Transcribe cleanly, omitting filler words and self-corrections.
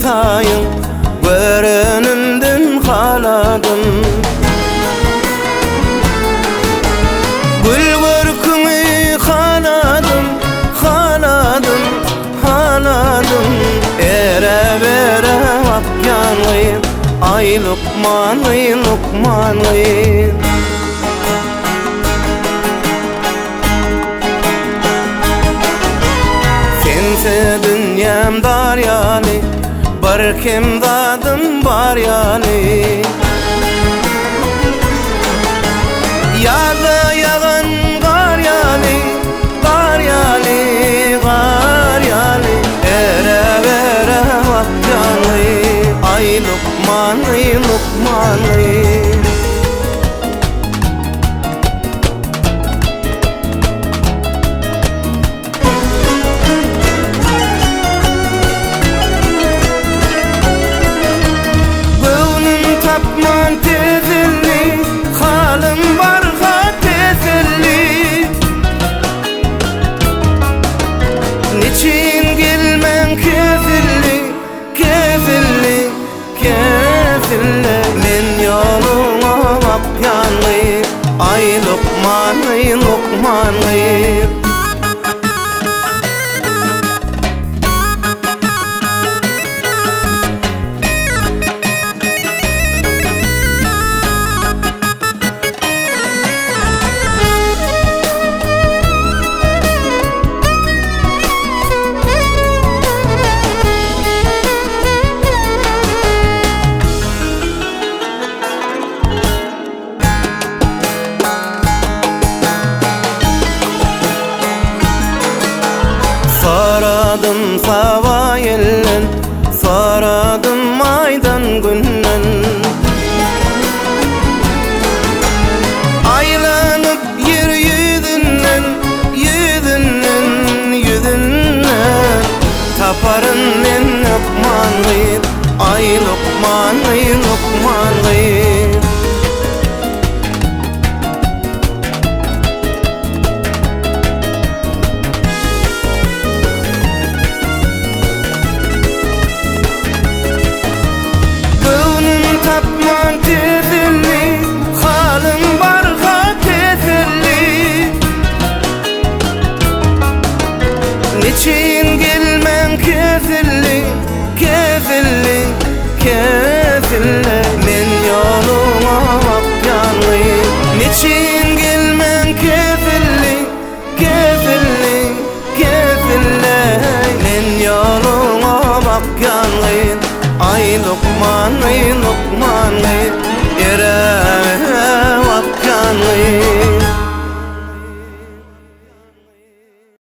tayın görününden haladım. Gül görkünü haladım, haladım, haladım. Ere bere akyanlıyım, ay Lokman'ı, Lokman'ı. Sense dünyam daryali, bir kim dadım var yani. Yağda yağan gar yani, gar yani, gar yani. Ere bere akyanlı, ay Lokman'ı, Lokman'ı. Tapman tezelli, halim barha tezelli. Niçin gelmen kezilli, kezilli, kezilli. Men yoluma apyanlı, ay Lokman'ı, Lokman'ı. Saradım sava yellen, saradım aydan günden.